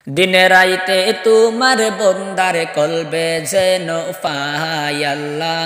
দিনে রাইতে তোমার বন্দার কলবে যেন পাই আল্লাহ।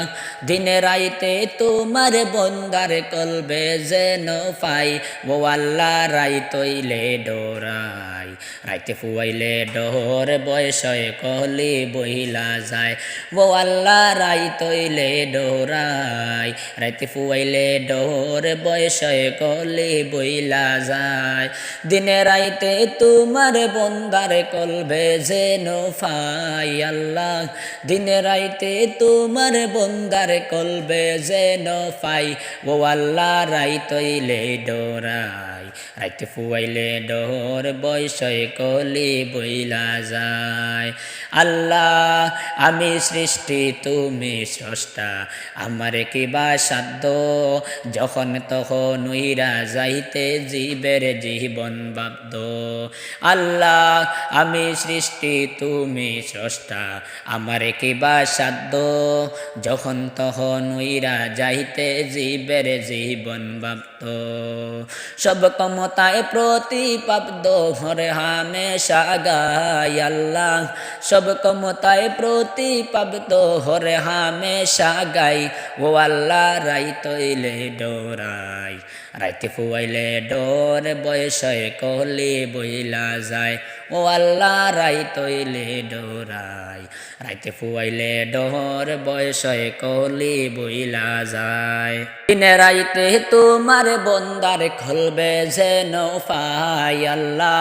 দিনে রাইতে তোমার বন্দার কলবে যেন পাই। ও আল্লাহ রাইতইলে ডোরাই, রাইতে ফুয়াইলে ডোর বয়সে কলি বইলা যায়। ও আল্লাহ রাইতইলে ডোরাই, রাইতে ফুয়াইলে ডোর বয়সে কলি বইলা যায়। দিনে রাইতে তোমার বন্দার কলবে যেন পাই আল্লাহ। দিনে রাইতে তোমার বন্দার কলবে যেন পাই। ও আল্লাহ রাইতইলে ডোরাই, রাইতে ফুয়াইলে ডোর বয়সে কলি বইলা যায়। আল্লাহ আমি সৃষ্টি তুমি স্রষ্টা, আমার কিবা সাধ্য যখন তখন উইরা যাইতে জীবের জীবন বাধ্য। আল্লাহ আমি সৃষ্টি তুমি স্রষ্টা, আমার কিবা সাধ্য যখন তখন উইরা যাইতে জীবের জীবন বাধ্য। সব ক্ষমতায় প্রতিপাদ্য হরে হামেশা গাই আল্লাহ। সব ক্ষমতায় প্রতিপাদ্য হরে হামেশা গাই। ও আল্লাহ রাইতইলে ডোরাই, রাইতে ফুয়াইলে ডোর বয়সে কলি বইলা যায়। ও আল্লাহ রাইতইলে ডোরাই, রাইতে ফুয়াইলে ডোর বয়সে কলি বইলা যায়। দিনে রাইতে তোমার বন্দার খলবে যেন পাই আল্লাহ।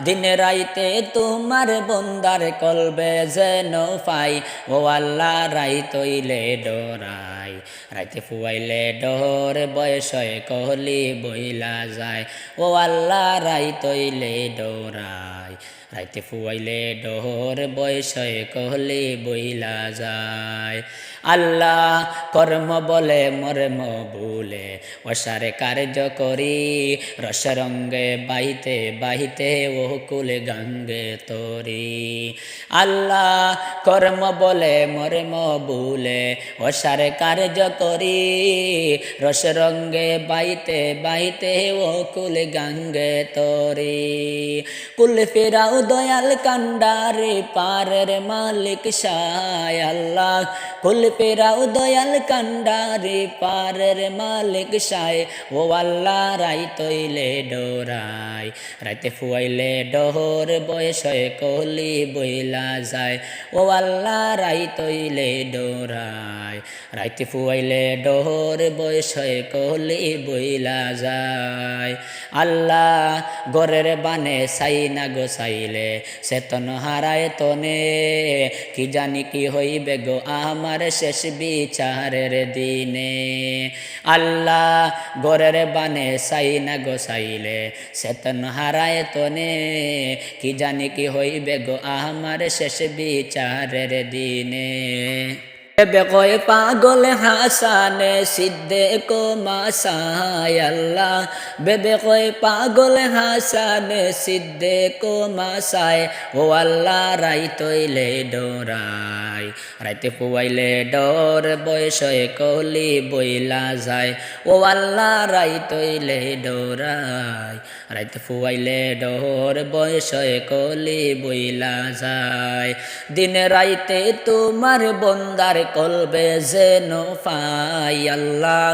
দিনে রাইতে তোমার বন্দার কলবে যেন পাই। ও আল্লাহ রাইতইলে ডোরাই, রাইতে ফুয়াইলে ডোর বয়সে কলি বইলা যায়। ও আল্লাহ রাইতইলে ডোরাই, রাইতে ফুয়াইলে ডোর বয়সে কলি বইলা যায়। আল্লাহ কর্ম বলে মর্ম ভুলে অসারে কার্য করি। রসরঙ্গে বাহিতে বাহিতে ও কুলে গঙ্গে তরি। আল্লাহ কর্ম বলে মর্ম ভুলে অসারে কার্য করি। রসরঙ্গে বাইতে বাইতে ও কুলে গঙ্গে তরি। কুল ফেরাও দয়াল কান্ডারে পারের মালিক সায় আল্লাহ। কুল ফেরাও দয়াল কান্ডারে পারের মালিক সায়। ও আল্লাহ রাইতইলে ডোরাই, রাইতে ফুয়াইলে ডোর বয়সে কলি বইলা যায়। ও আল্লাহ রাইতইলে ডোরাই, রাইতে ফুয়াইলে ডোর বয়সে কলি বইলা যায়। আল্লাহ গরের বানে সাই না গোসাইলে চেতন হারায় তনে। কি জানি কি হইবে গো আমার শেষ বিচারের দিনে। আল্লাহ গরের বানে সাই না গোসাইলে চেতন হারায় তনে। কি জানি কি হইবে গো আমার শেষ বিচারের দিনে। বেবে কয় পাগল হাসানে সিদ্ধে কো মাসায় আল্লাহ। বেবে কয় পাগল হাসানে সিদ্ধে কো মাসায়। ও আল্লাহ রাইতইলে ডোরাই, রাইতে ফুয়াইলে ডোর বয়সে কলি বইলা যায়। ও আল্লাহ রাইতইলে ডোরাই, রাইতে ফুয়াইলে ডোর বয়সে কলি বইলা যায়। দিনে রাইতে তোমার বন্দার কলবে যেন পাই আল্লাহ।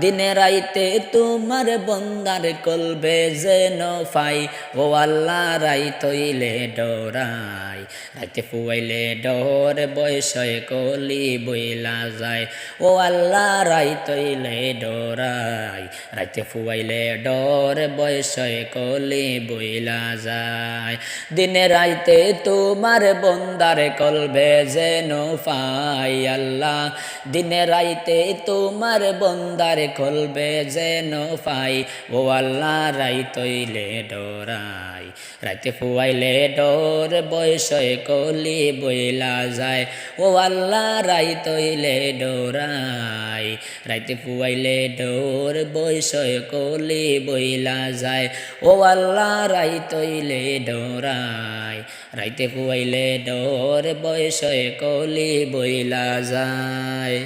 দিনে রাইতে তোমার বন্দার কলবে যেন পাই। ও আল্লাহ রাইতইলে ডোরাই, রাইতে ফুয়াইলে ডোর বয়সে কলি বইলা যায়। ও আল্লাহ রাইতইলে ডোরাই, রাইতে ফুয়াইলে ডোর বয়সে কলি বইলা যায়। দিনে রাইতে তোমার বন্দার কলবে যেন পাই আল্লাহ। দিনে রাইতে তোমার বন্দার কলবে যেন পাই। ও আল্লাহ রাইতইলে ডোরাই, রাইতে ফুয়াইলে ডোর বয়সে কলি বইলা যায়। ও আল্লাহ রাইতইলে ডোরাই, রাইতে ফুয়াইলে ডোর বয়সে কলি বইলা যায়। ও আল্লাহ রাইতইলে ডোরাই, রাইতে ফুয়াইলে ডোর বয়সে কলি বইলা যায়।